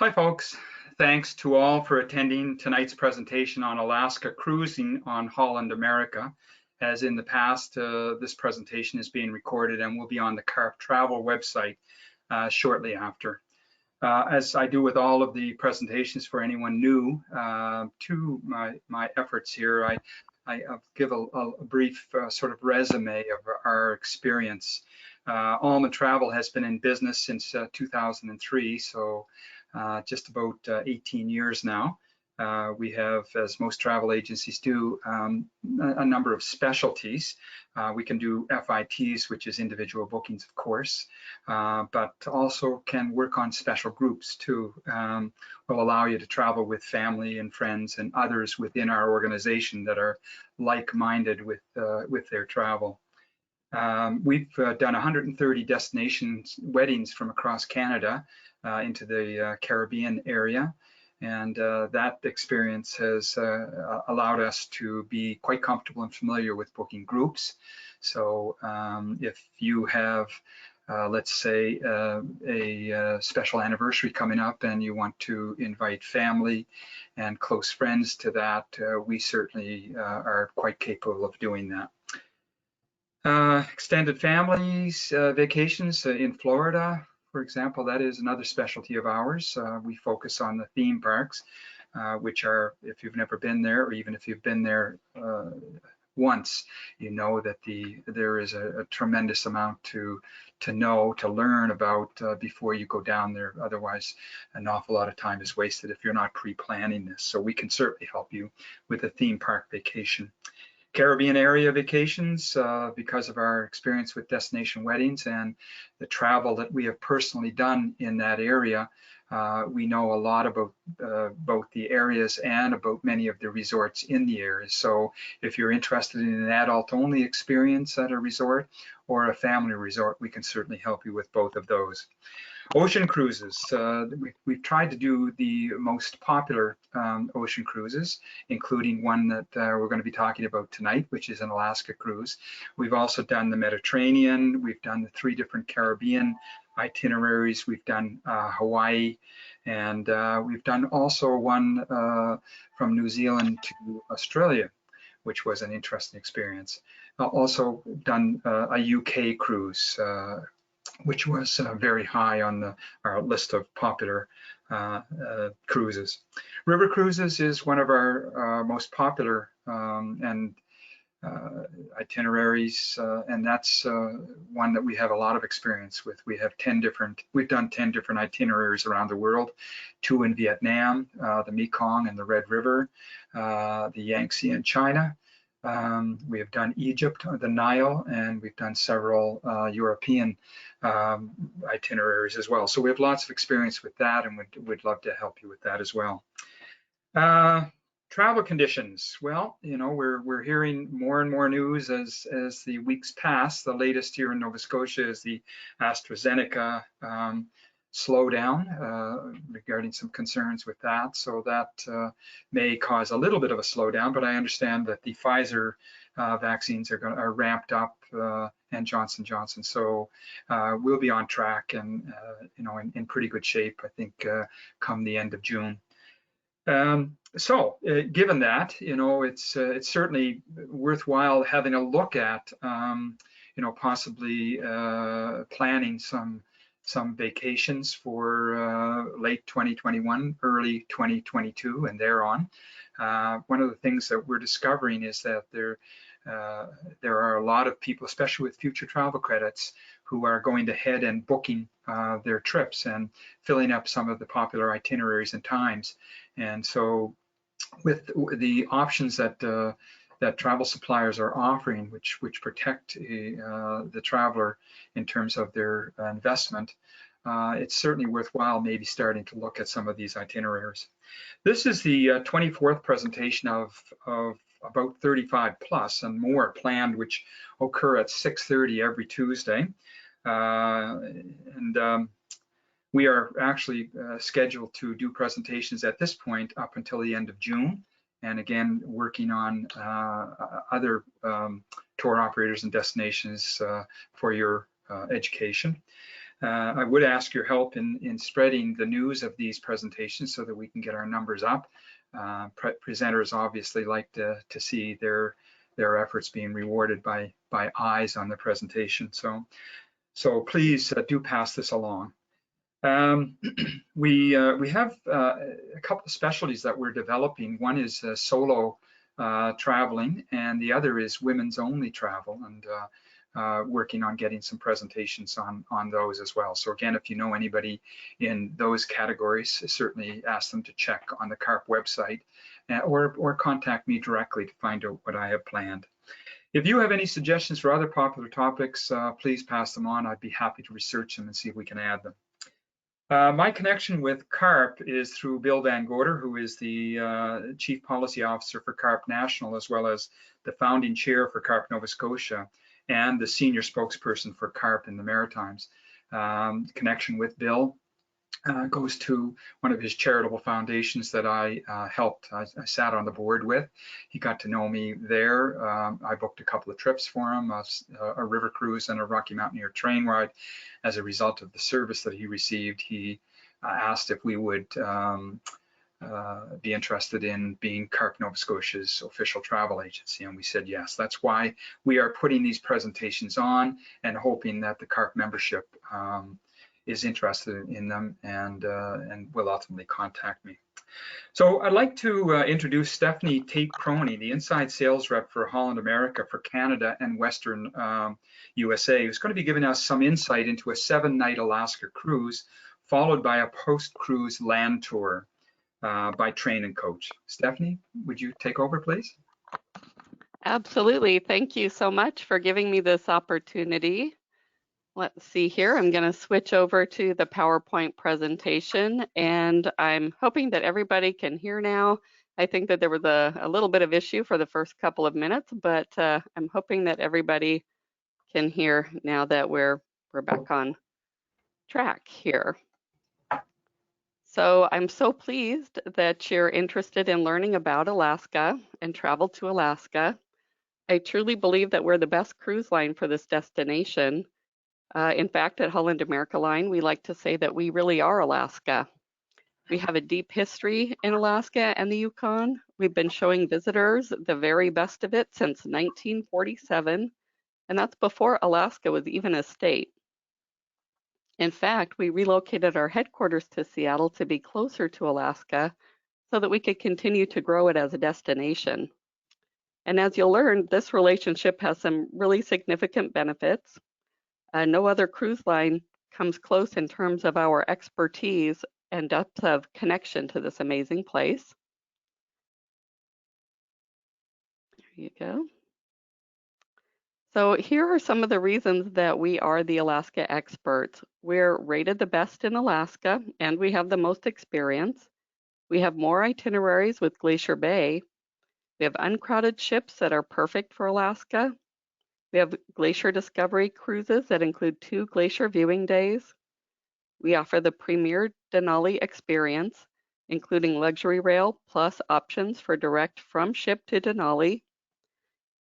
Hi, folks. Thanks to all for attending tonight's presentation on Alaska cruising on Holland America. As in the past, this presentation is being recorded and will be on the CARP Travel website shortly after. As I do with all of the presentations for anyone new to my efforts here, I give a brief sort of resume of our experience. AlmonTravel has been in business since 2003, so just about 18 years now. We have, as most travel agencies do, a number of specialties. We can do FITs, which is individual bookings, of course, but also can work on special groups too. Will allow you to travel with family and friends and others within our organization that are like-minded with their travel. We've done 130 destinations weddings from across Canada into the Caribbean area. And that experience has allowed us to be quite comfortable and familiar with booking groups. So if you have, let's say, a special anniversary coming up and you want to invite family and close friends to that, we certainly are quite capable of doing that. Extended families, vacations in Florida, for example, that is another specialty of ours. We focus on the theme parks, which are, if you've never been there, or even if you've been there once, you know that there is a tremendous amount to learn about before you go down there. Otherwise, an awful lot of time is wasted if you're not pre-planning this. So we can certainly help you with a theme park vacation. Caribbean area vacations, because of our experience with destination weddings and the travel that we have personally done in that area, we know a lot about both the areas and about many of the resorts in the area. So if you're interested in an adult-only experience at a resort or a family resort, we can certainly help you with both of those. Ocean cruises, we've tried to do the most popular ocean cruises, including one that we're going to be talking about tonight, which is an Alaska cruise. We've also done the Mediterranean, we've done the 3 different Caribbean itineraries, we've done Hawaii, and we've done also one from New Zealand to Australia, which was an interesting experience. Also done a UK cruise, which was very high on our list of popular cruises. River cruises is one of our most popular and itineraries, and that's one that we have a lot of experience with. We've done 10 different itineraries around the world, 2 in Vietnam, the Mekong and the Red River, the Yangtze in China. We have done Egypt, the Nile, and we've done several European itineraries as well. So we have lots of experience with that, and we'd love to help you with that as well. Travel conditions. Well, you know, we're hearing more and more news as the weeks pass. The latest here in Nova Scotia is the AstraZeneca slowdown regarding some concerns with that. So that may cause a little bit of a slowdown, but I understand that the Pfizer vaccines are ramped up and Johnson & Johnson. So we'll be on track and, you know, in pretty good shape, I think, come the end of June. So given that, you know, it's certainly worthwhile having a look at, you know, possibly planning some vacations for late 2021, early 2022, and thereon. One of the things that we're discovering is that there are a lot of people, especially with future travel credits, who are going ahead and booking their trips and filling up some of the popular itineraries and times. And so with the options that travel suppliers are offering, which protect the traveler in terms of their investment, it's certainly worthwhile maybe starting to look at some of these itineraries. This is the 24th presentation of about 35 plus and more planned, which occur at 6:30 every Tuesday. We are actually scheduled to do presentations at this point up until the end of June. And again, working on other tour operators and destinations for your education. I would ask your help in spreading the news of these presentations so that we can get our numbers up. Presenters obviously like to see their efforts being rewarded by eyes on the presentation. So please do pass this along. We have a couple of specialties that we're developing. One is solo traveling, and the other is women's only travel, and working on getting some presentations on those as well. So again, if you know anybody in those categories, certainly ask them to check on the CARP website, or contact me directly to find out what I have planned. If you have any suggestions for other popular topics, please pass them on. I'd be happy to research them and see if we can add them. My connection with CARP is through Bill Van Gorder, who is the Chief Policy Officer for CARP National, as well as the founding chair for CARP Nova Scotia and the senior spokesperson for CARP in the Maritimes. Connection with Bill goes to one of his charitable foundations that I helped. I sat on the board with. He got to know me there. I booked a couple of trips for him, a river cruise and a Rocky Mountaineer train ride. As a result of the service that he received, he asked if we would be interested in being CARP Nova Scotia's official travel agency, and we said yes. That's why we are putting these presentations on and hoping that the CARP membership is interested in them and will ultimately contact me. So I'd like to introduce Stephanie Tate-Croney, the inside sales rep for Holland America for Canada and Western USA, who's going to be giving us some insight into a 7-night Alaska cruise, followed by a post-cruise land tour by train and coach. Stephanie, would you take over, please? Absolutely. Thank you so much for giving me this opportunity. Let's see here. I'm going to switch over to the PowerPoint presentation, and I'm hoping that everybody can hear now. I think that there was a little bit of issue for the first couple of minutes, but I'm hoping that everybody can hear now that we're back on track here. So I'm so pleased that you're interested in learning about Alaska and travel to Alaska. I truly believe that we're the best cruise line for this destination. In fact, at Holland America Line, we like to say that we really are Alaska. We have a deep history in Alaska and the Yukon. We've been showing visitors the very best of it since 1947, and that's before Alaska was even a state. In fact, we relocated our headquarters to Seattle to be closer to Alaska so that we could continue to grow it as a destination. And as you'll learn, this relationship has some really significant benefits. No other cruise line comes close in terms of our expertise and depth of connection to this amazing place. There you go. So here are some of the reasons that we are the Alaska experts. We're rated the best in Alaska, and we have the most experience. We have more itineraries with Glacier Bay. We have uncrowded ships that are perfect for Alaska. We have Glacier Discovery cruises that include 2 glacier viewing days. We offer the premier Denali experience, including luxury rail plus options for direct from ship to Denali.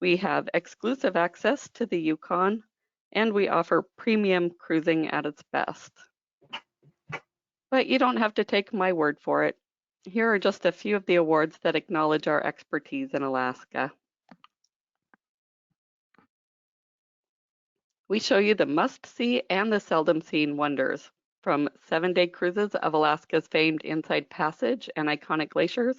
We have exclusive access to the Yukon, and we offer premium cruising at its best. But you don't have to take my word for it. Here are just a few of the awards that acknowledge our expertise in Alaska. We show you the must-see and the seldom-seen wonders, from 7-day cruises of Alaska's famed Inside Passage and iconic glaciers,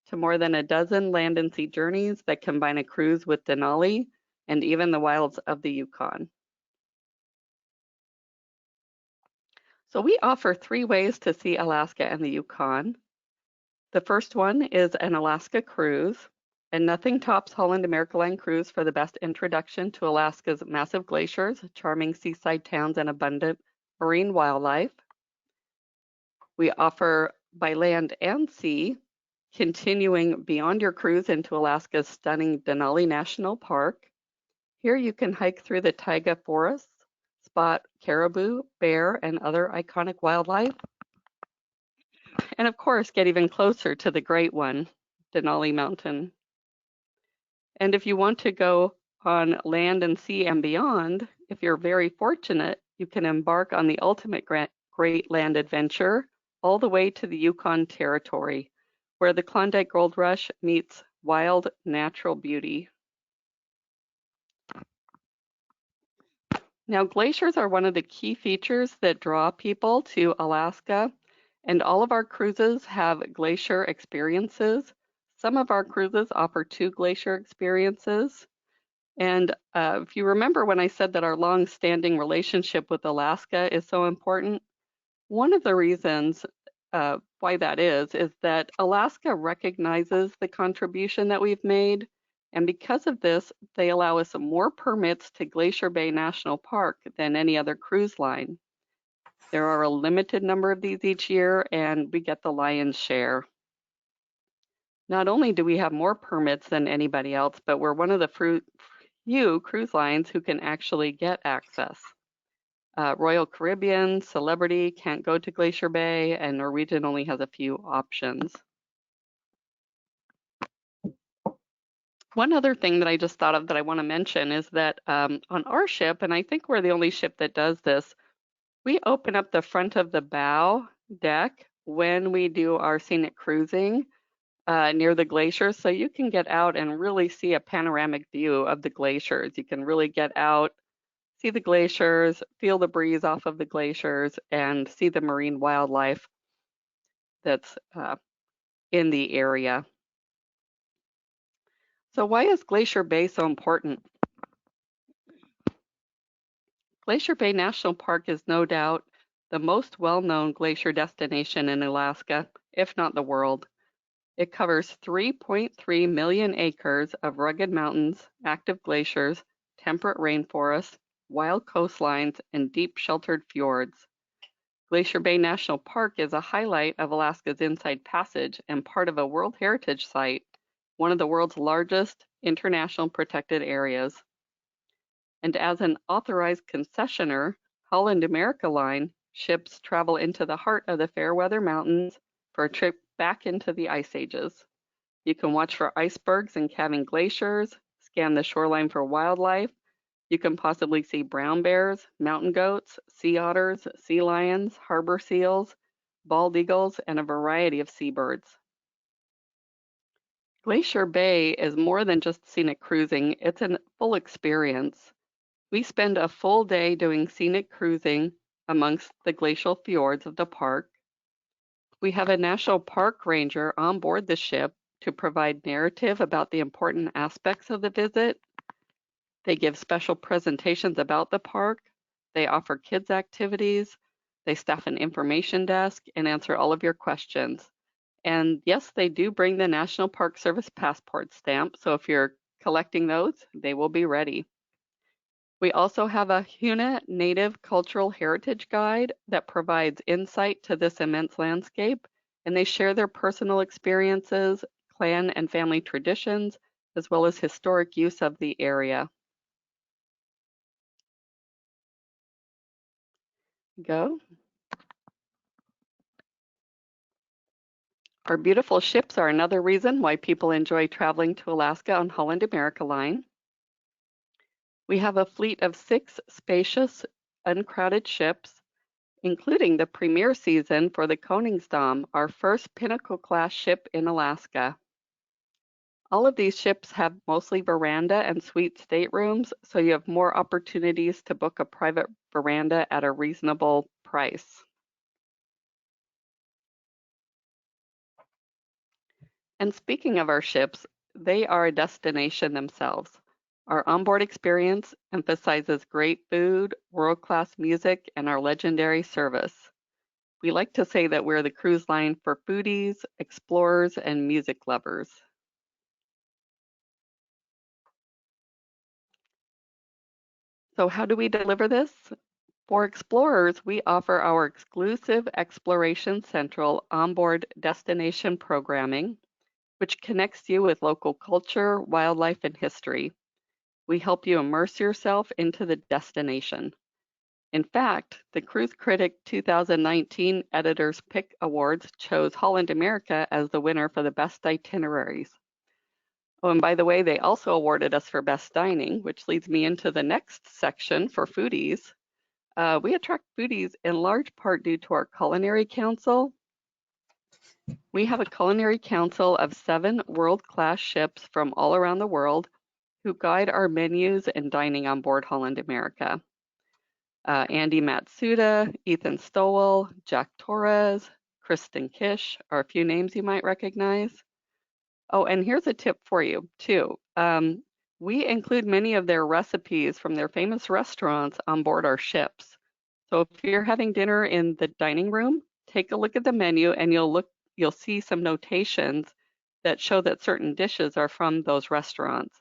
to more than a dozen land and sea journeys that combine a cruise with Denali and even the wilds of the Yukon. So we offer 3 ways to see Alaska and the Yukon. The first one is an Alaska cruise, and nothing tops Holland America Line cruise for the best introduction to Alaska's massive glaciers, charming seaside towns, and abundant marine wildlife. We offer by land and sea, continuing beyond your cruise into Alaska's stunning Denali National Park. Here you can hike through the taiga forests, spot caribou, bear, and other iconic wildlife. And of course, get even closer to the great one, Denali Mountain. And if you want to go on land and sea and beyond, if you're very fortunate, You can embark on the ultimate great land adventure all the way to the Yukon Territory, where the Klondike Gold Rush meets wild natural beauty. Now, glaciers are one of the key features that draw people to Alaska, and all of our cruises have glacier experiences. Some of our cruises offer 2 glacier experiences. And if you remember when I said that our long-standing relationship with Alaska is so important, one of the reasons why that is that Alaska recognizes the contribution that we've made. And because of this, they allow us more permits to Glacier Bay National Park than any other cruise line. There are a limited number of these each year, and we get the lion's share. Not only do we have more permits than anybody else, but we're one of the few cruise lines who can actually get access. Royal Caribbean, Celebrity can't go to Glacier Bay, and Norwegian only has a few options. One other thing that I just thought of that I want to mention is that on our ship, and I think we're the only ship that does this, we open up the front of the bow deck when we do our scenic cruising near the glaciers, so you can get out and really see a panoramic view of the glaciers. You can really get out, see the glaciers, feel the breeze off of the glaciers, and see the marine wildlife that's in the area. So why is Glacier Bay so important? Glacier Bay National Park is no doubt the most well-known glacier destination in Alaska, if not the world. It covers 3.3 million acres of rugged mountains, active glaciers, temperate rainforests, wild coastlines, and deep sheltered fjords. Glacier Bay National Park is a highlight of Alaska's Inside Passage and part of a World Heritage Site, one of the world's largest international protected areas. And as an authorized concessioner, Holland America Line ships travel into the heart of the Fairweather Mountains for a trip back into the ice ages. You can watch for icebergs and calving glaciers, scan the shoreline for wildlife. You can possibly see brown bears, mountain goats, sea otters, sea lions, harbor seals, bald eagles, and a variety of seabirds. Glacier Bay is more than just scenic cruising, it's a full experience. We spend a full day doing scenic cruising amongst the glacial fjords of the park. We have a national park ranger on board the ship to provide narrative about the important aspects of the visit. They give special presentations about the park. They offer kids activities. They staff an information desk and answer all of your questions. And yes, they do bring the National Park Service passport stamp, so if you're collecting those, they will be ready. We also have a Huna Native Cultural Heritage Guide that provides insight to this immense landscape, and they share their personal experiences, clan and family traditions, as well as historic use of the area. Go. Our beautiful ships are another reason why people enjoy traveling to Alaska on Holland America Line. We have a fleet of 6 spacious, uncrowded ships, including the premier season for the Koningsdam, our first Pinnacle-class ship in Alaska. All of these ships have mostly veranda and suite staterooms, so you have more opportunities to book a private veranda at a reasonable price. And speaking of our ships, they are a destination themselves. Our onboard experience emphasizes great food, world-class music, and our legendary service. We like to say that we're the cruise line for foodies, explorers, and music lovers. So how do we deliver this? For explorers, we offer our exclusive Exploration Central onboard destination programming, which connects you with local culture, wildlife, and history. We help you immerse yourself into the destination. In fact, the Cruise Critic 2019 Editor's Pick Awards chose Holland America as the winner for the best itineraries. Oh, and by the way, they also awarded us for best dining, which leads me into the next section for foodies. We attract foodies in large part due to our culinary council. We have a culinary council of 7 world-class ships from all around the world who guide our menus and dining on board Holland America. Andy Matsuda, Ethan Stowell, Jack Torres, Kristen Kish are a few names you might recognize. Oh, and here's a tip for you too. We include many of their recipes from their famous restaurants on board our ships. So if you're having dinner in the dining room, take a look at the menu and you'll see some notations that show that certain dishes are from those restaurants.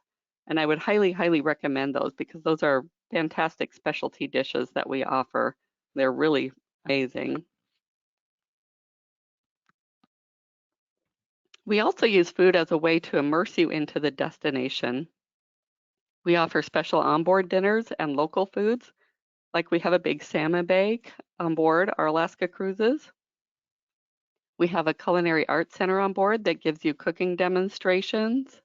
And I would highly, highly recommend those because those are fantastic specialty dishes that we offer. They're really amazing. We also use food as a way to immerse you into the destination. We offer special onboard dinners and local foods, like we have a big salmon bake on board our Alaska cruises. We have a culinary arts center on board that gives you cooking demonstrations.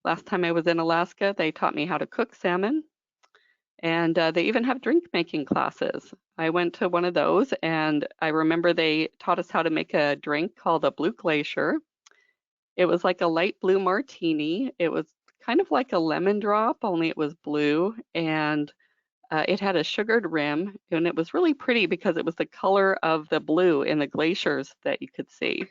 Last time I was in Alaska, they taught me how to cook salmon, and they even have drink making classes. I went to one of those, and I remember they taught us how to make a drink called a Blue Glacier. It was like a light blue martini. It was kind of like a lemon drop, only it was blue, and it had a sugared rim, and it was really pretty because it was the color of the blue in the glaciers that you could see.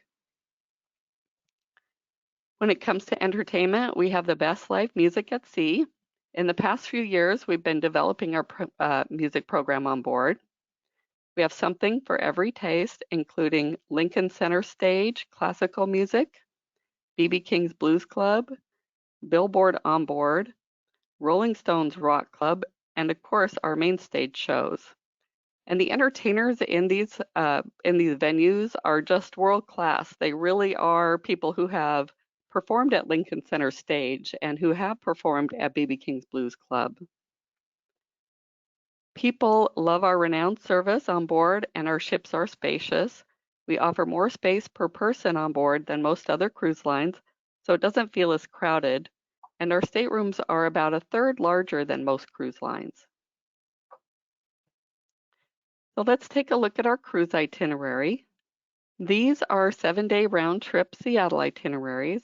When it comes to entertainment, we have the best live music at sea. In the past few years, we've been developing our music program on board. We have something for every taste, including Lincoln Center Stage classical music, B.B. King's Blues Club, Billboard on board, Rolling Stones Rock Club, and of course our main stage shows. And the entertainers in these venues are just world class. They really are people who have performed at Lincoln Center Stage and who have performed at B.B. King's Blues Club. People love our renowned service on board, and our ships are spacious. We offer more space per person on board than most other cruise lines, so it doesn't feel as crowded. And our staterooms are about a third larger than most cruise lines. So let's take a look at our cruise itinerary. These are 7-day round-trip Seattle itineraries.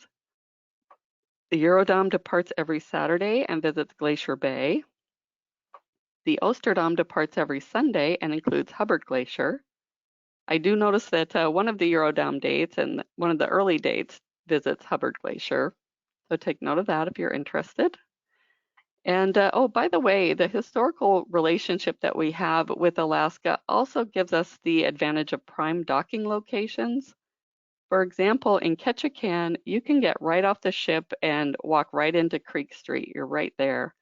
The Eurodom departs every Saturday and visits Glacier Bay. The Oosterdam departs every Sunday and includes Hubbard Glacier. I do notice that one of the Eurodom dates and one of the early dates visits Hubbard Glacier. So take note of that if you're interested. And oh, by the way, the historical relationship that we have with Alaska also gives us the advantage of prime docking locations. For example, in Ketchikan, you can get right off the ship and walk right into Creek Street. You're right there.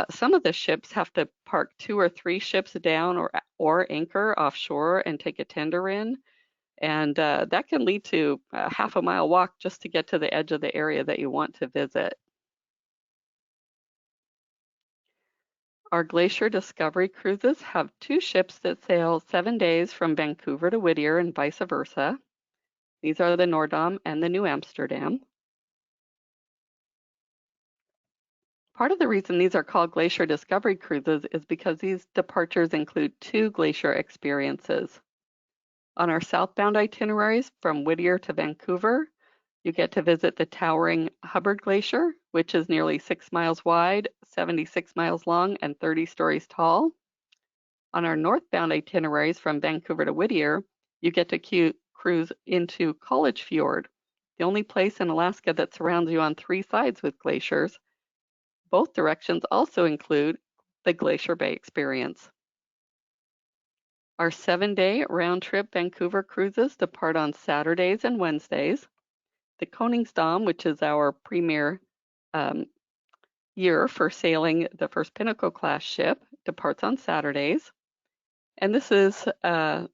Some of the ships have to park 2 or 3 ships down or anchor offshore and take a tender in. And that can lead to a half-a-mile walk just to get to the edge of the area that you want to visit. Our Glacier Discovery cruises have 2 ships that sail 7 days from Vancouver to Whittier and vice versa. These are the Noordam and the New Amsterdam. Part of the reason these are called Glacier Discovery cruises is because these departures include 2 glacier experiences. On our southbound itineraries from Whittier to Vancouver, you get to visit the towering Hubbard Glacier, which is nearly 6 miles wide, 76 miles long, and 30 stories tall. On our northbound itineraries from Vancouver to Whittier, you get to cruise into College Fjord, the only place in Alaska that surrounds you on 3 sides with glaciers. Both directions also include the Glacier Bay experience. Our 7-day round-trip Vancouver cruises depart on Saturdays and Wednesdays. The Koningsdam, which is our premier year for sailing the first Pinnacle class ship, departs on Saturdays. And this is the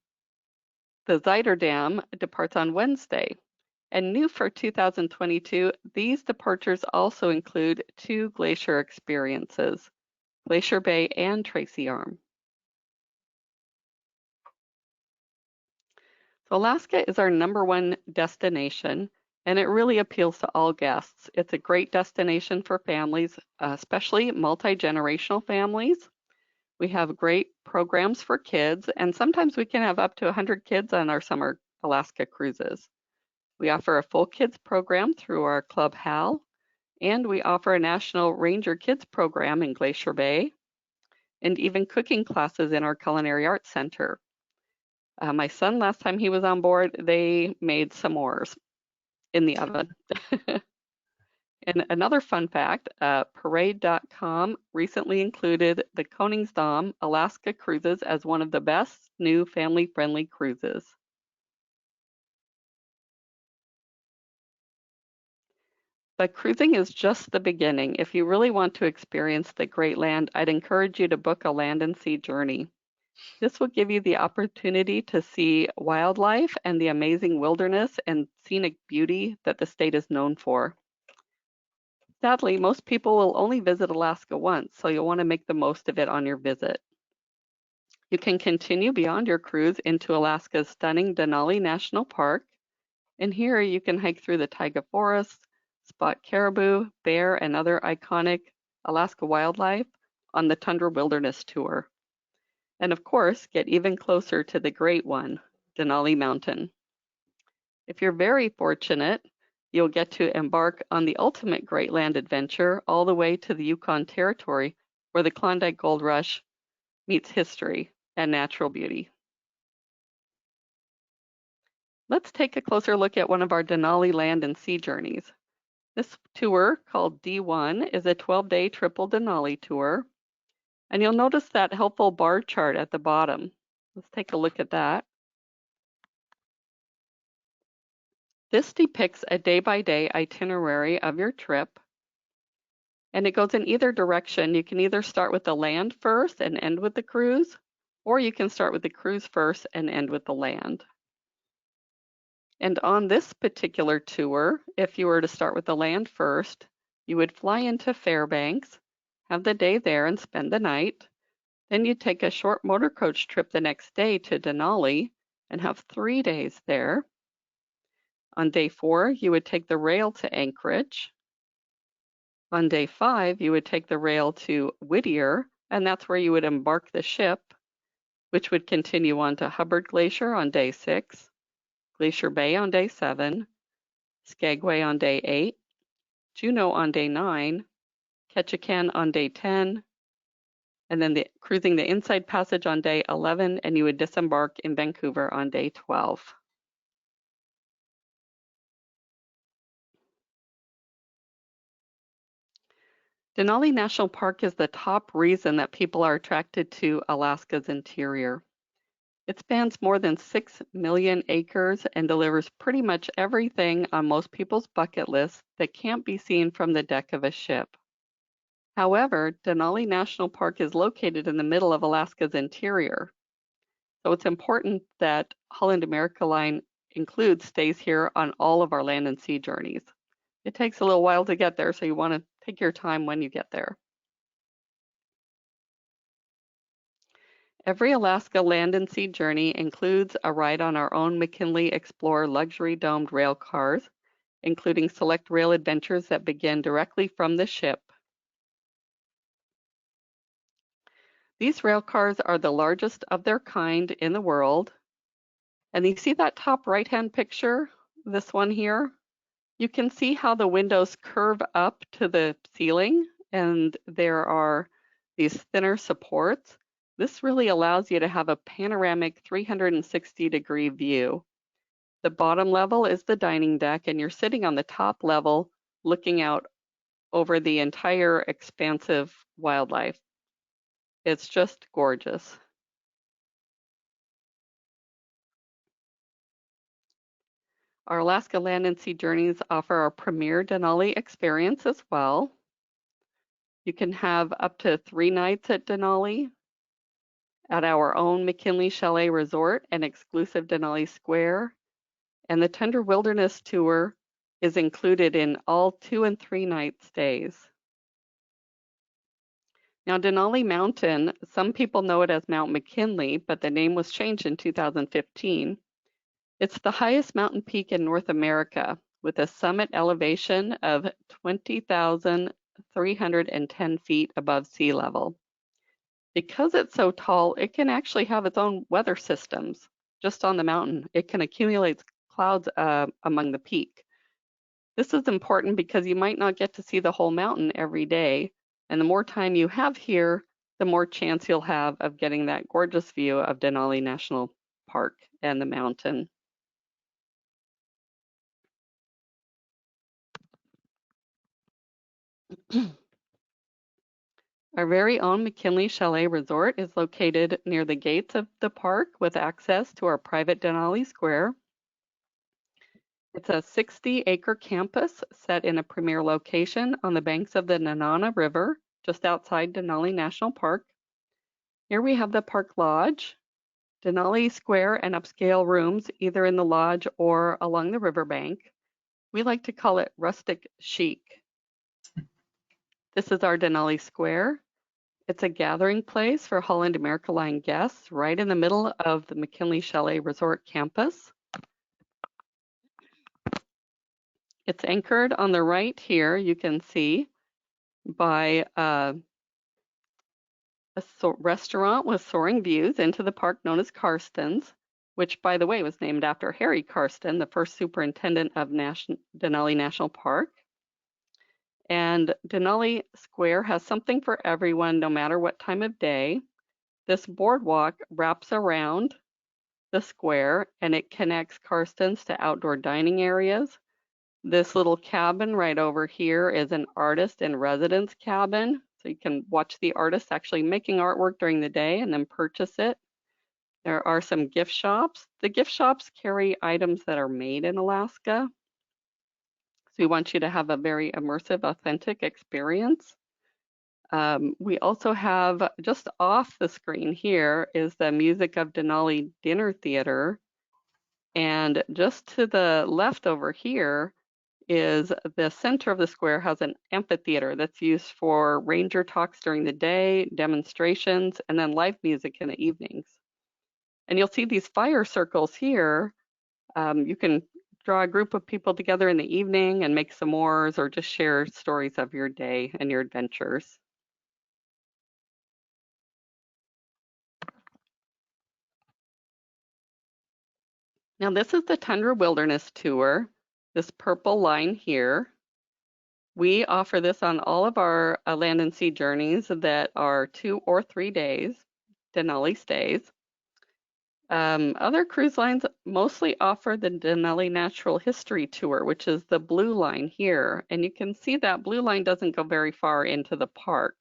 Zuiderdam departs on Wednesday. And new for 2022, these departures also include 2 glacier experiences, Glacier Bay and Tracy Arm. So Alaska is our #1 destination, and it really appeals to all guests. It's a great destination for families, especially multi-generational families. We have great programs for kids, and sometimes we can have up to 100 kids on our summer Alaska cruises. We offer a full kids program through our Club HAL, and we offer a National Ranger Kids program in Glacier Bay, and even cooking classes in our Culinary Arts Center. My son, last time he was on board, they made s'mores in the oven. And another fun fact, Parade.com recently included the Koningsdam Alaska Cruises as one of the best new family-friendly cruises. But cruising is just the beginning. If you really want to experience the Great Land, I'd encourage you to book a land and sea journey. This will give you the opportunity to see wildlife and the amazing wilderness and scenic beauty that the state is known for. Sadly, most people will only visit Alaska once, so you'll want to make the most of it on your visit. You can continue beyond your cruise into Alaska's stunning Denali National Park, and here you can hike through the taiga forests, spot caribou, bear, and other iconic Alaska wildlife on the Tundra Wilderness Tour. And of course, get even closer to the great one, Denali Mountain. If you're very fortunate, you'll get to embark on the ultimate Great Land adventure all the way to the Yukon Territory, where the Klondike Gold Rush meets history and natural beauty. Let's take a closer look at one of our Denali land and sea journeys. This tour, called D1, is a 12-day triple Denali tour, and you'll notice that helpful bar chart at the bottom. Let's take a look at that. This depicts a day-by-day itinerary of your trip, and it goes in either direction. You can either start with the land first and end with the cruise, or you can start with the cruise first and end with the land. And on this particular tour, if you were to start with the land first, you would fly into Fairbanks, have the day there and spend the night. Then you'd take a short motor coach trip the next day to Denali and have 3 days there. On day 4, you would take the rail to Anchorage. On day 5, you would take the rail to Whittier, and that's where you would embark the ship, which would continue on to Hubbard Glacier on day 6, Glacier Bay on day 7, Skagway on day 8, Juneau on day 9, Ketchikan on day 10, and then cruising the Inside Passage on day 11, and you would disembark in Vancouver on day 12. Denali National Park is the top reason that people are attracted to Alaska's interior. It spans more than 6 million acres and delivers pretty much everything on most people's bucket lists that can't be seen from the deck of a ship. However, Denali National Park is located in the middle of Alaska's interior, so it's important that Holland America Line includes stays here on all of our land and sea journeys. It takes a little while to get there, so you want to take your time when you get there. Every Alaska land and sea journey includes a ride on our own McKinley Explorer luxury domed rail cars, including select rail adventures that begin directly from the ship. These rail cars are the largest of their kind in the world. And you see that top right-hand picture, this one here? You can see how the windows curve up to the ceiling, and there are these thinner supports. This really allows you to have a panoramic 360-degree view. The bottom level is the dining deck, and you're sitting on the top level looking out over the entire expansive wildlife. It's just gorgeous. Our Alaska land and sea journeys offer our premier Denali experience as well. You can have up to 3 nights at Denali, at our own McKinley Chalet Resort and exclusive Denali Square, and the Tundra Wilderness Tour is included in all 2 and 3 night stays. Now, Denali Mountain, some people know it as Mount McKinley, but the name was changed in 2015. It's the highest mountain peak in North America, with a summit elevation of 20,310 feet above sea level. Because it's so tall, it can actually have its own weather systems just on the mountain. It can accumulate clouds among the peak. This is important because you might not get to see the whole mountain every day. And the more time you have here, the more chance you'll have of getting that gorgeous view of Denali National Park and the mountain. Our very own McKinley Chalet Resort is located near the gates of the park with access to our private Denali Square. It's a 60-acre campus set in a premier location on the banks of the Nenana River, just outside Denali National Park. Here we have the Park Lodge, Denali Square and upscale rooms either in the lodge or along the riverbank. We like to call it rustic chic. This is our Denali Square. It's a gathering place for Holland America Line guests right in the middle of the McKinley Chalet Resort campus. It's anchored on the right here, you can see, by a restaurant with soaring views into the park known as Karsten's, which, by the way, was named after Harry Karsten, the first superintendent of Denali National Park. And Denali Square has something for everyone, no matter what time of day. This boardwalk wraps around the square and it connects Karsten's to outdoor dining areas. This little cabin right over here is an artist in residence cabin. So you can watch the artists actually making artwork during the day and then purchase it. There are some gift shops. The gift shops carry items that are made in Alaska. So we want you to have a very immersive, authentic experience. We also have, just off the screen here, is the Music of Denali Dinner Theater. And just to the left over here is the center of the square has an amphitheater that's used for ranger talks during the day, demonstrations, and then live music in the evenings. And you'll see these fire circles here. You can draw a group of people together in the evening and make s'mores or just share stories of your day and your adventures. Now this is the Tundra Wilderness Tour, this purple line here. We offer this on all of our land and sea journeys that are 2 or 3 days, Denali stays. Other cruise lines mostly offer the Denali Natural History Tour, which is the blue line here. And you can see that blue line doesn't go very far into the park.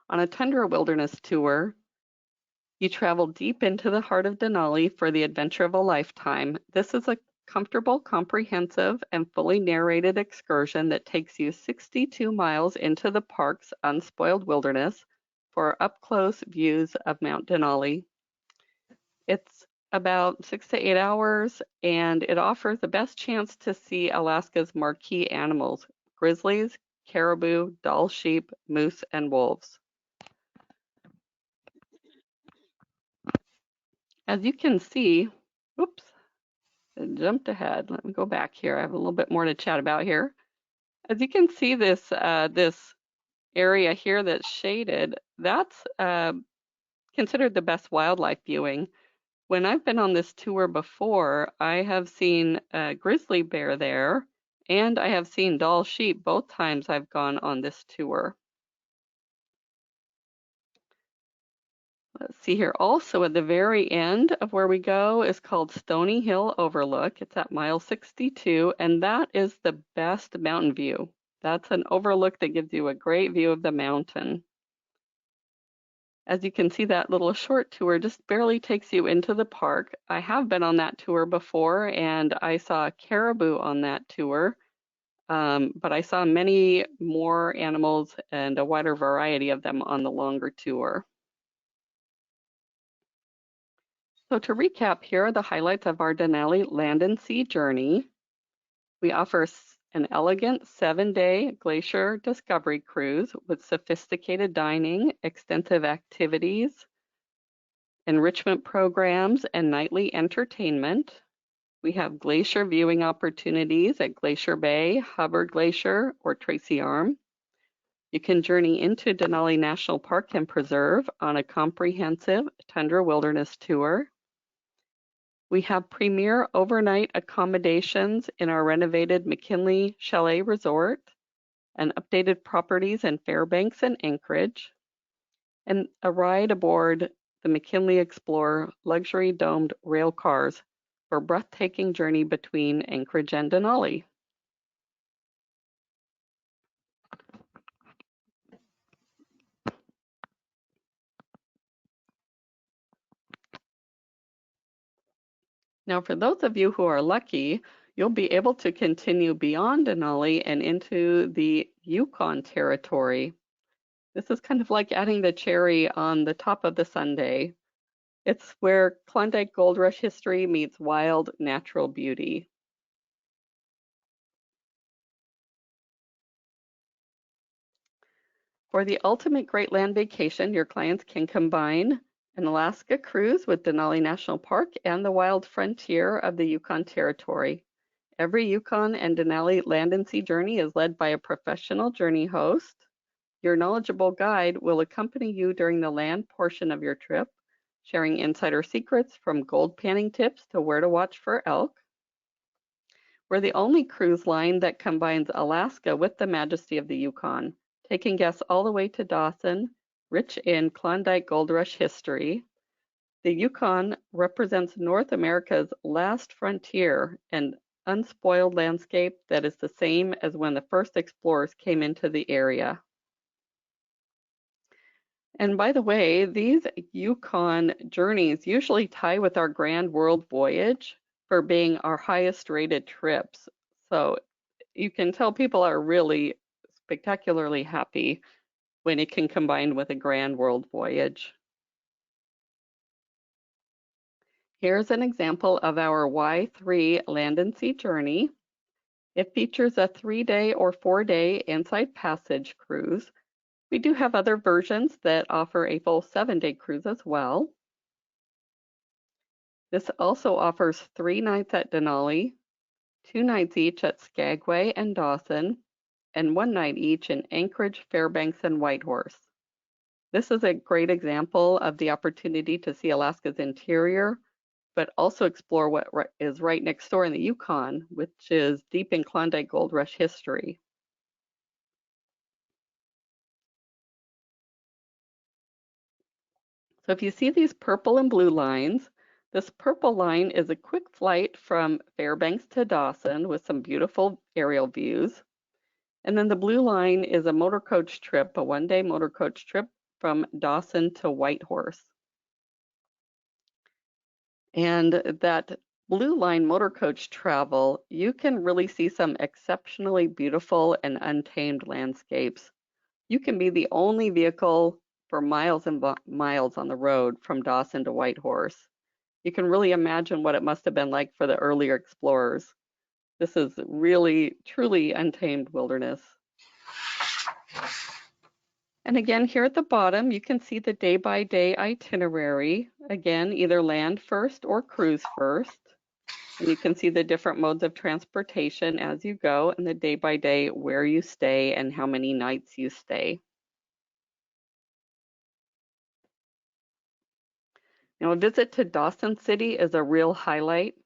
On a Tundra Wilderness Tour, you travel deep into the heart of Denali for the adventure of a lifetime. This is a comfortable, comprehensive, and fully narrated excursion that takes you 62 miles into the park's unspoiled wilderness for up-close views of Mount Denali. It's about 6 to 8 hours, and it offers the best chance to see Alaska's marquee animals: grizzlies, caribou, Dall sheep, moose, and wolves. As you can see, oops, I jumped ahead. Let me go back here. I have a little bit more to chat about here. As you can see, this area here that's shaded, that's considered the best wildlife viewing. When I've been on this tour before, I have seen a grizzly bear there, and I have seen Dall sheep both times I've gone on this tour. Let's see here. Also at the very end of where we go is called Stony Hill Overlook. It's at mile 62, and that is the best mountain view. That's an overlook that gives you a great view of the mountain. As you can see, that little short tour just barely takes you into the park. I have been on that tour before, and I saw caribou on that tour, but I saw many more animals and a wider variety of them on the longer tour. So to recap, here are the highlights of our Denali land and sea journey. We offer an elegant 7-day Glacier Discovery cruise with sophisticated dining, extensive activities, enrichment programs, and nightly entertainment. We have glacier viewing opportunities at Glacier Bay, Hubbard Glacier, or Tracy Arm. You can journey into Denali National Park and Preserve on a comprehensive Tundra wilderness tour. We have premier overnight accommodations in our renovated McKinley Chalet Resort and updated properties in Fairbanks and Anchorage, and a ride aboard the McKinley Explorer luxury domed rail cars for a breathtaking journey between Anchorage and Denali. Now, for those of you who are lucky, you'll be able to continue beyond Denali and into the Yukon Territory. This is kind of like adding the cherry on the top of the sundae. It's where Klondike Gold Rush history meets wild natural beauty. For the ultimate great land vacation, your clients can combine an Alaska cruise with Denali National Park and the wild frontier of the Yukon Territory. Every Yukon and Denali land and sea journey is led by a professional journey host. Your knowledgeable guide will accompany you during the land portion of your trip, sharing insider secrets from gold panning tips to where to watch for elk. We're the only cruise line that combines Alaska with the majesty of the Yukon, taking guests all the way to Dawson, rich in Klondike Gold Rush history. The Yukon represents North America's last frontier and unspoiled landscape that is the same as when the first explorers came into the area. And by the way, these Yukon journeys usually tie with our Grand World Voyage for being our highest rated trips. So you can tell people are really spectacularly happy when it can combine with a Grand World Voyage. Here's an example of our Y3 land and sea journey. It features a 3-day or 4-day inside passage cruise. We do have other versions that offer a full 7-day cruise as well. This also offers 3 nights at Denali, 2 nights each at Skagway and Dawson, and 1 night each in Anchorage, Fairbanks, and Whitehorse. This is a great example of the opportunity to see Alaska's interior, but also explore what is right next door in the Yukon, which is deep in Klondike Gold Rush history. So if you see these purple and blue lines, this purple line is a quick flight from Fairbanks to Dawson with some beautiful aerial views. And then the blue line is a motor coach trip, a 1-day motor coach trip from Dawson to Whitehorse. And that blue line motor coach travel, you can really see some exceptionally beautiful and untamed landscapes. You can be the only vehicle for miles and miles on the road from Dawson to Whitehorse. You can really imagine what it must have been like for the earlier explorers. This is really, truly untamed wilderness. And again, here at the bottom, you can see the day-by-day itinerary. Again, either land first or cruise first. And you can see the different modes of transportation as you go, and the day-by-day where you stay and how many nights you stay. Now, a visit to Dawson City is a real highlight.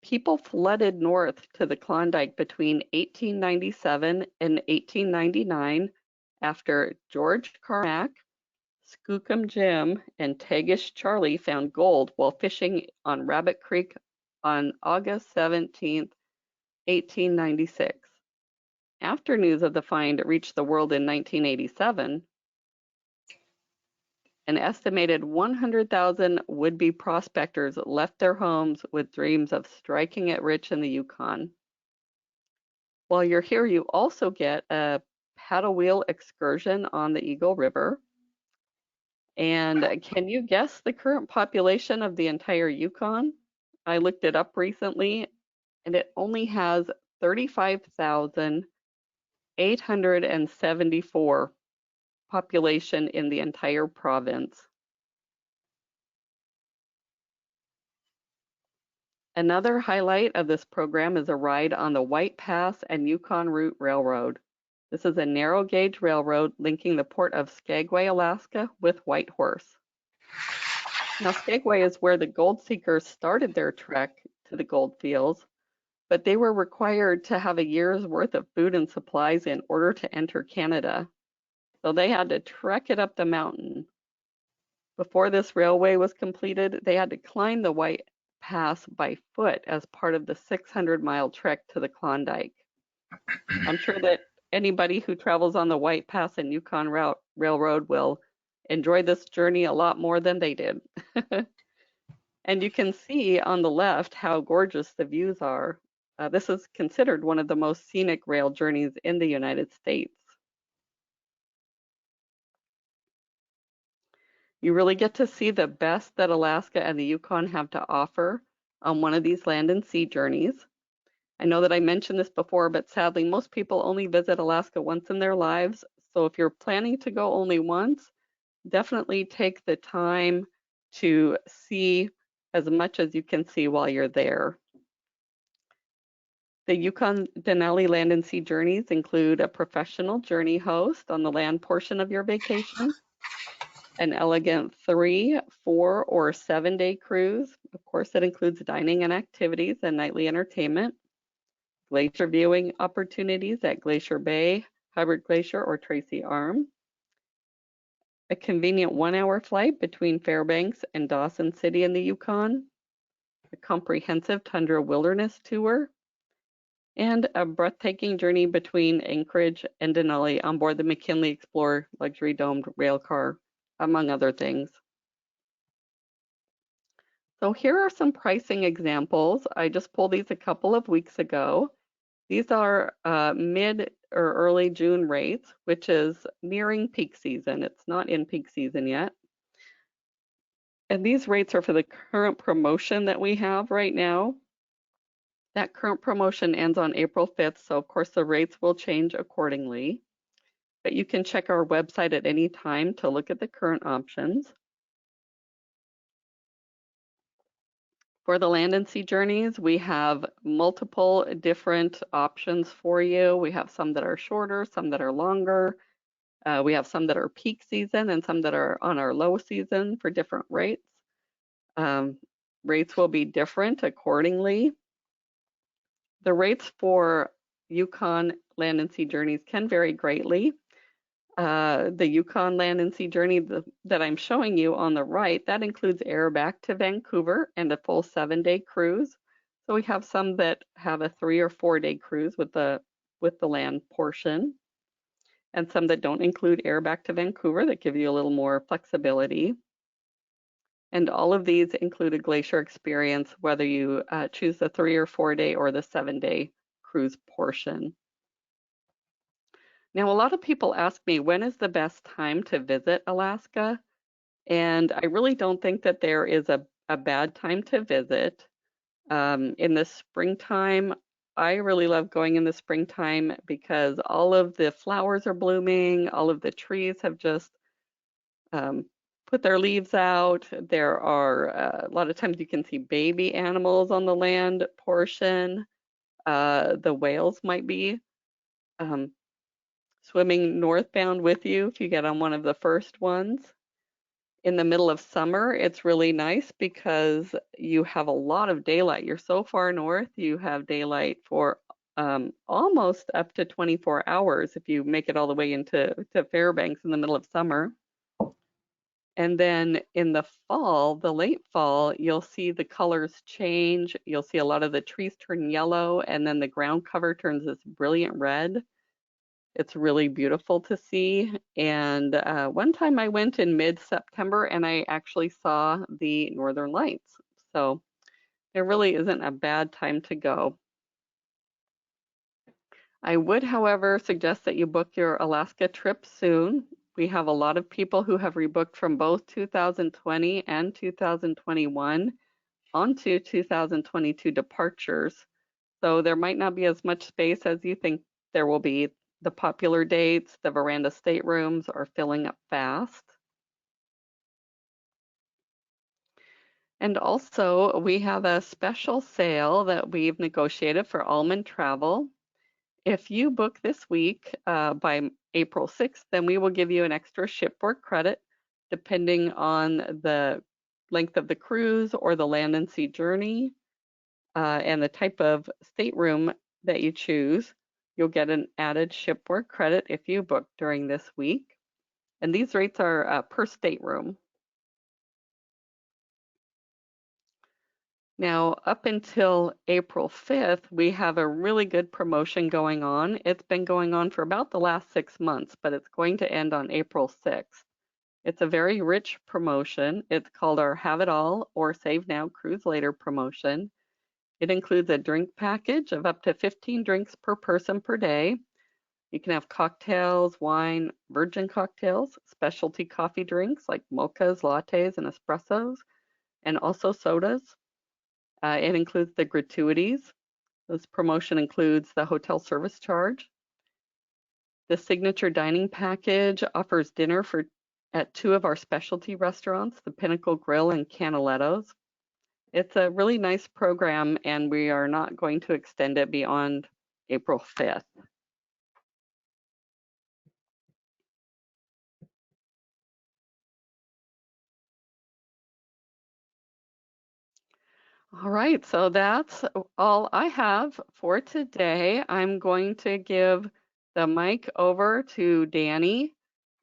People flooded north to the Klondike between 1897 and 1899 after George Carmack, Skookum Jim, and Tagish Charlie found gold while fishing on Rabbit Creek on August 17, 1896. After news of the find reached the world in 1987, an estimated 100,000 would-be prospectors left their homes with dreams of striking it rich in the Yukon. While you're here, you also get a paddle wheel excursion on the Eagle River. And can you guess the current population of the entire Yukon? I looked it up recently, and it only has 35,874 population in the entire province. Another highlight of this program is a ride on the White Pass and Yukon Route Railroad. This is a narrow gauge railroad linking the port of Skagway, Alaska with Whitehorse. Now, Skagway is where the gold seekers started their trek to the gold fields, but they were required to have a year's worth of food and supplies in order to enter Canada. So they had to trek it up the mountain. Before this railway was completed, they had to climb the White Pass by foot as part of the 600-mile trek to the Klondike. I'm sure that anybody who travels on the White Pass and Yukon Railroad will enjoy this journey a lot more than they did. And you can see on the left how gorgeous the views are. This is considered one of the most scenic rail journeys in the United States. You really get to see the best that Alaska and the Yukon have to offer on one of these land and sea journeys. I know that I mentioned this before, but sadly, most people only visit Alaska once in their lives. So if you're planning to go only once, definitely take the time to see as much as you can see while you're there. The Yukon Denali Land and Sea Journeys include a professional journey host on the land portion of your vacation, an elegant 3, 4, or 7-day cruise. Of course, that includes dining and activities and nightly entertainment, glacier viewing opportunities at Glacier Bay, Hubbard Glacier, or Tracy Arm, a convenient 1-hour flight between Fairbanks and Dawson City in the Yukon, a comprehensive tundra wilderness tour, and a breathtaking journey between Anchorage and Denali on board the McKinley Explorer luxury domed rail car, among other things. So here are some pricing examples. I just pulled these a couple of weeks ago. These are mid or early June rates, which is nearing peak season. It's not in peak season yet. And these rates are for the current promotion that we have right now. That current promotion ends on April 5th, so of course the rates will change accordingly. But you can check our website at any time to look at the current options. For the land and sea journeys, we have multiple different options for you. We have some that are shorter, some that are longer. We have some that are peak season and some that are on our low season for different rates. Rates will be different accordingly. The rates for Yukon land and sea journeys can vary greatly. The Yukon land and sea journey that I'm showing you on the right, that includes air back to Vancouver and a full 7-day cruise. So we have some that have a 3 or 4-day cruise with the land portion, and some that don't include air back to Vancouver that give you a little more flexibility. And all of these include a glacier experience, whether you choose the 3 or 4-day or the 7-day cruise portion. Now, a lot of people ask me, when is the best time to visit Alaska? And I really don't think that there is a bad time to visit. In the springtime, I really love going in the springtime because all of the flowers are blooming, all of the trees have just put their leaves out. There are a lot of times you can see baby animals on the land portion. The whales might be swimming northbound with you if you get on one of the first ones. In the middle of summer, it's really nice because you have a lot of daylight. You're so far north, you have daylight for almost up to 24 hours if you make it all the way into Fairbanks in the middle of summer. And then in the fall, the late fall, you'll see the colors change. You'll see a lot of the trees turn yellow, and then the ground cover turns this brilliant red. It's really beautiful to see. And one time I went in mid-September and I actually saw the northern lights. So there really isn't a bad time to go. I would, however, suggest that you book your Alaska trip soon. We have a lot of people who have rebooked from both 2020 and 2021 onto 2022 departures. So there might not be as much space as you think there will be. The popular dates, the veranda staterooms are filling up fast. And also, we have a special sale that we've negotiated for AlmonTravel. If you book this week by April 6th, then we will give you an extra shipboard credit depending on the length of the cruise or the land and sea journey and the type of stateroom that you choose. You'll get an added shipboard credit if you book during this week. And these rates are per stateroom. Now, up until April 5th, we have a really good promotion going on. It's been going on for about the last 6 months, but it's going to end on April 6th. It's a very rich promotion. It's called our Have It All or Save Now Cruise Later promotion. It includes a drink package of up to 15 drinks per person per day. You can have cocktails, wine, virgin cocktails, specialty coffee drinks like mochas, lattes, and espressos, and also sodas. It includes the gratuities. This promotion includes the hotel service charge. The signature dining package offers dinner at 2 of our specialty restaurants, the Pinnacle Grill and Canaletto's. It's a really nice program, and we are not going to extend it beyond April 5th. All right, so that's all I have for today. I'm going to give the mic over to Danny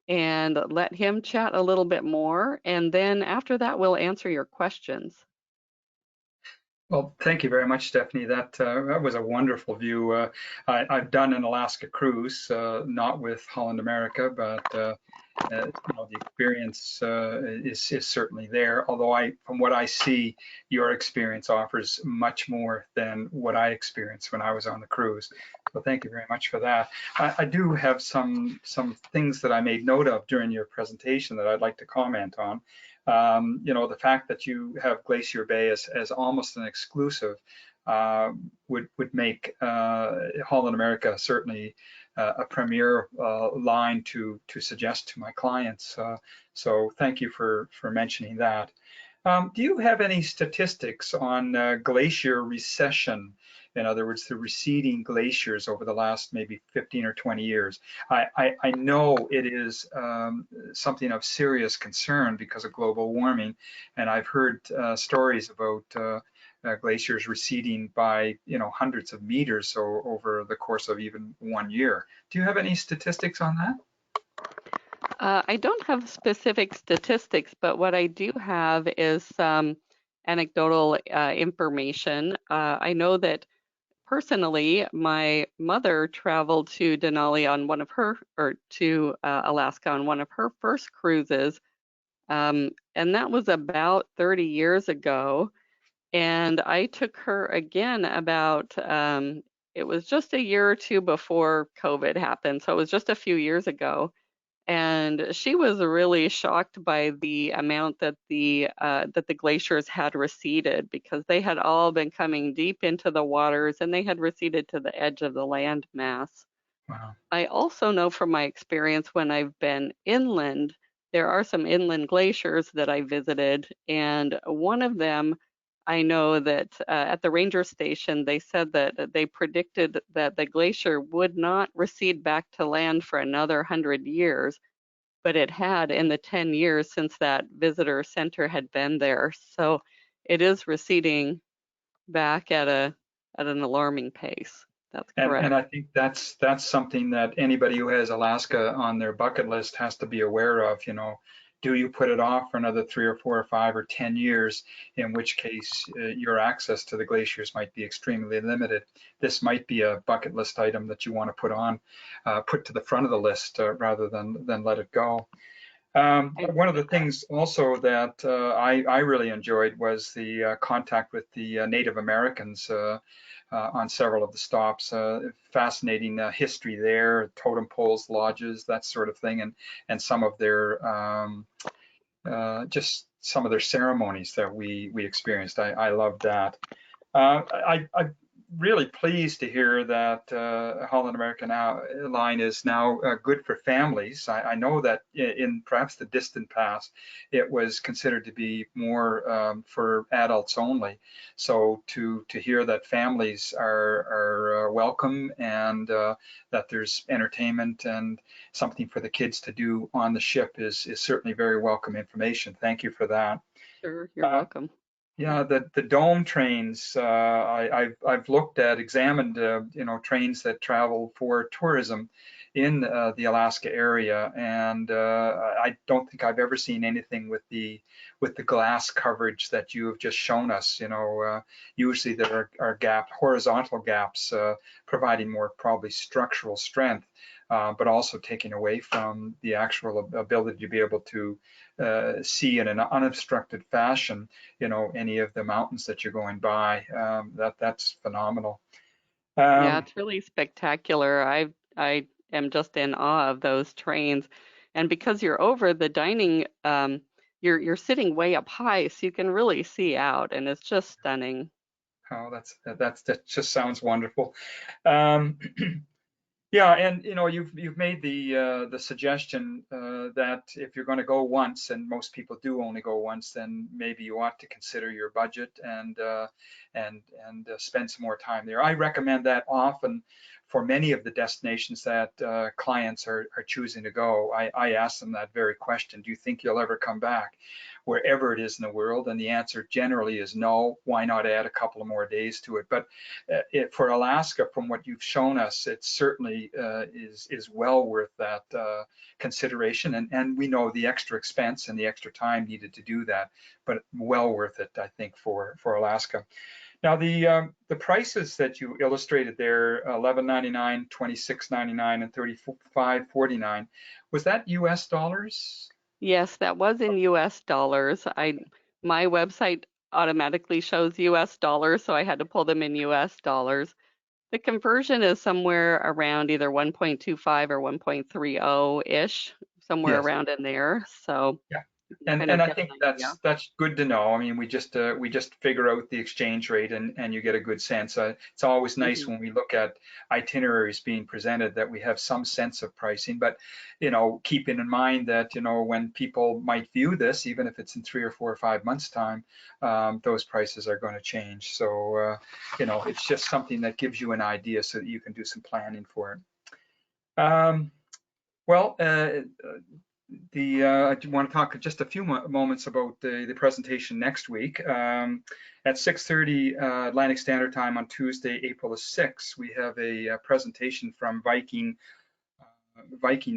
and let him chat a little bit more. And then after that, we'll answer your questions. Well, thank you very much, Stephanie. That was a wonderful view. I've done an Alaska cruise, not with Holland America, but the experience is certainly there. Although from what I see, your experience offers much more than what I experienced when I was on the cruise. So thank you very much for that. I do have some things that I made note of during your presentation that I'd like to comment on. The fact that you have Glacier Bay as almost an exclusive would make Holland America certainly a premier line to suggest to my clients. So thank you for mentioning that. Do you have any statistics on glacier recession? In other words, the receding glaciers over the last maybe 15 or 20 years. I know it is something of serious concern because of global warming, and I've heard stories about glaciers receding by hundreds of meters over the course of even 1 year. Do you have any statistics on that? I don't have specific statistics, but what I do have is some anecdotal information. I know that personally, my mother traveled to Denali on to Alaska on one of her first cruises, and that was about 30 years ago. And I took her again about, it was just a year or two before COVID happened, so it was just a few years ago. And she was really shocked by the amount that the glaciers had receded, because they had all been coming deep into the waters and they had receded to the edge of the land mass. Wow. I also know from my experience when I've been inland, there are some inland glaciers that I visited, and one of them, I know that at the ranger station, they said that they predicted that the glacier would not recede back to land for another 100 years, but it had in the 10 years since that visitor center had been there. So it is receding back at an alarming pace. That's correct. And I think that's something that anybody who has Alaska on their bucket list has to be aware of. Do you put it off for another 3 or 4 or 5 or 10 years, in which case your access to the glaciers might be extremely limited. This might be a bucket list item that you want to put to the front of the list rather than let it go. One of the things also that I really enjoyed was the contact with the Native Americans on several of the stops. Fascinating history there, totem poles, lodges, that sort of thing, and some of their just some of their ceremonies that we experienced. I loved that. really pleased to hear that Holland American line is now good for families. I know that in perhaps the distant past, it was considered to be more for adults only. So to hear that families are welcome and that there's entertainment and something for the kids to do on the ship is certainly very welcome information. Thank you for that. Sure, you're welcome. Yeah, the dome trains. I've looked at, examined, trains that travel for tourism in the Alaska area, and I don't think I've ever seen anything with the glass coverage that you have just shown us. Usually there are horizontal gaps, providing more probably structural strength, but also taking away from the actual ability to be able to see in an unobstructed fashion, any of the mountains that you're going by. That's phenomenal. Yeah, it's really spectacular. I am just in awe of those trains. And because you're over the dining, you're sitting way up high, so you can really see out, and it's just stunning. Oh, that just sounds wonderful. Um, Yeah, and you've made the suggestion that if you're going to go once, and most people do only go once, then maybe you ought to consider your budget and spend some more time there. I recommend that often for many of the destinations that clients are choosing to go. I ask them that very question: do you think you'll ever come back, wherever it is in the world? And the answer generally is no. Why not add a couple of more days to it? But for Alaska, from what you've shown us, it certainly is well worth that consideration. And we know the extra expense and the extra time needed to do that, but well worth it, I think, for Alaska. Now, the prices that you illustrated there, $11.99, $26.99, and $35.49, was that US dollars? Yes, that was in US dollars. My website automatically shows US dollars, so I had to pull them in US dollars. The conversion is somewhere around either 1.25 or 1.30-ish, somewhere Yes. around in there. So Yeah. you can kind And of I get think an idea. that's good to know. I mean, we just figure out the exchange rate and you get a good sense. It's always nice Mhm. when we look at itineraries being presented that we have some sense of pricing, but keeping in mind that when people might view this, even if it's in 3 or 4 or 5 months time, those prices are going to change. So it's just something that gives you an idea so that you can do some planning for it. Well, I do want to talk just a few moments about the presentation next week. At 6:30 Atlantic Standard Time on Tuesday, April the 6th, we have a presentation from Viking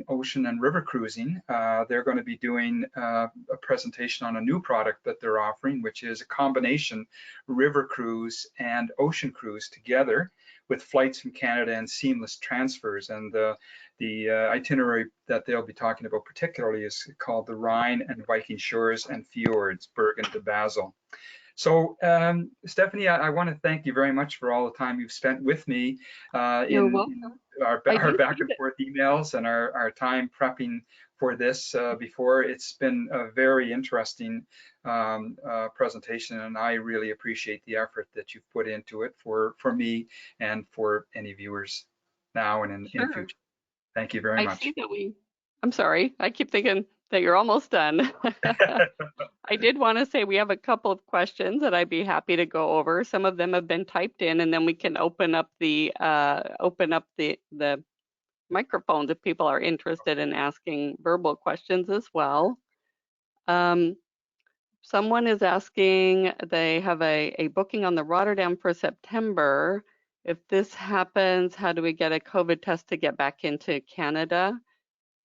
Ocean and River Cruising. They're going to be doing a presentation on a new product that they're offering, which is a combination river cruise and ocean cruise together with flights from Canada and seamless transfers. And the itinerary that they'll be talking about particularly is called the Rhine and Viking Shores and Fjords, Bergen to Basel. So, Stephanie, I want to thank you very much for all the time you've spent with me You're in welcome. our I do back see and that. forth emails and our time prepping for this before. It's been a very interesting presentation, and I really appreciate the effort that you've put into it for me and for any viewers now and in Sure. future. Thank you very I see much. that I'm sorry. I keep thinking that you're almost done. I did want to say we have a couple of questions that I'd be happy to go over. Some of them have been typed in, and then we can open up the microphones if people are interested in asking verbal questions as well. Um, Someone is asking, they have a booking on the Rotterdam for September. If this happens, how do we get a COVID test to get back into Canada?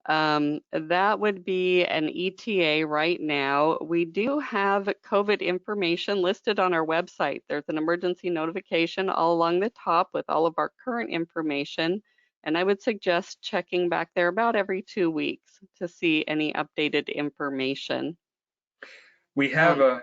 That would be an ETA right now. We do have COVID information listed on our website. There's an emergency notification all along the top with all of our current information. And I would suggest checking back there about every 2 weeks to see any updated information. We have Um,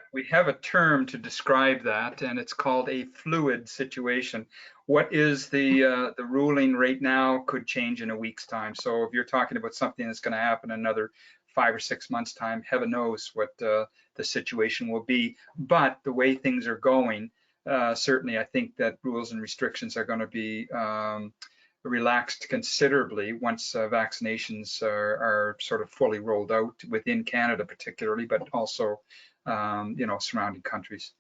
a term to describe that, and it's called a fluid situation. What is the ruling right now could change in a week's time. So if you're talking about something that's going to happen in another 5 or 6 months time, heaven knows what the situation will be. But the way things are going, certainly I think that rules and restrictions are going to be relaxed considerably once vaccinations are sort of fully rolled out within Canada particularly, but also, surrounding countries.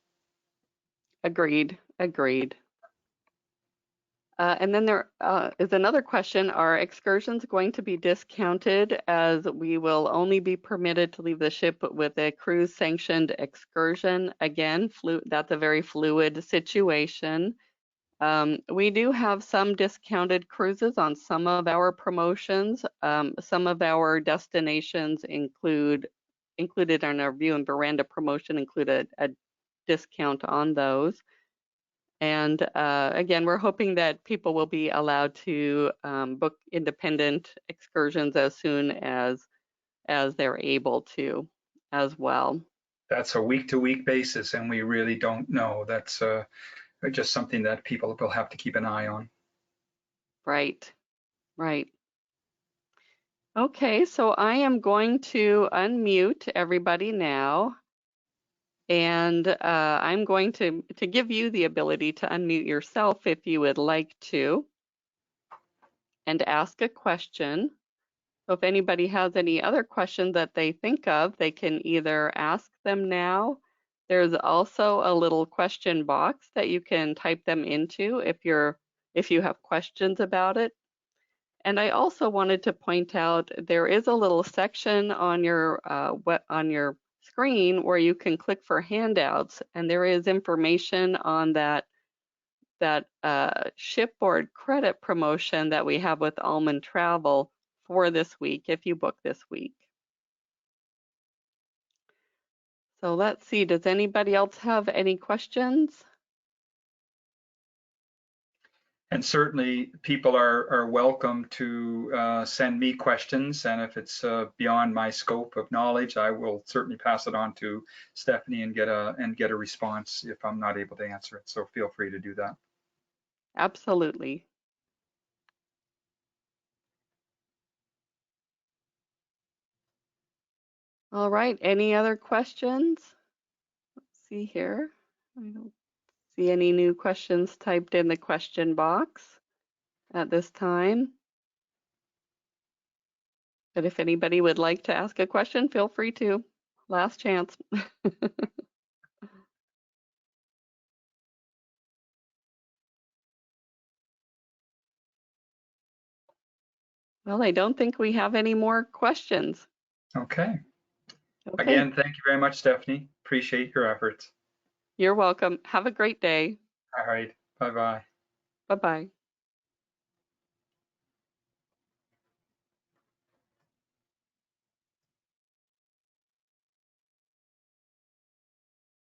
Agreed, agreed. And then there is another question. Are excursions going to be discounted, as we will only be permitted to leave the ship with a cruise sanctioned excursion? Again, that's a very fluid situation. We do have some discounted cruises on some of our promotions. Some of our destinations included in our view and veranda promotion include a discount on those. And again, we're hoping that people will be allowed to book independent excursions as soon as they're able to as well. That's a week-to-week basis, and we really don't know. That's just something that people will have to keep an eye on. Right, right. Okay, so I am going to unmute everybody now. And I'm going to give you the ability to unmute yourself if you would like to, and ask a question. So if anybody has any other questions that they think of, they can either ask them now. There's also a little question box that you can type them into if you have questions about it. And I also wanted to point out there is a little section on your screen where you can click for handouts, and there is information on that shipboard credit promotion that we have with AlmonTravel for this week if you book this week. So let's see, does anybody else have any questions? And certainly people are welcome to send me questions, and if it's beyond my scope of knowledge, I will certainly pass it on to Stephanie and get a response if I'm not able to answer it. So feel free to do that. Absolutely. All right, any other questions? Let's see here. I don't see any new questions typed in the question box at this time. But if anybody would like to ask a question, feel free to. Last chance. Well, I don't think we have any more questions. Okay. Okay. Again, thank you very much, Stephanie. Appreciate your efforts. You're welcome. Have a great day. All right. Bye-bye. Bye-bye.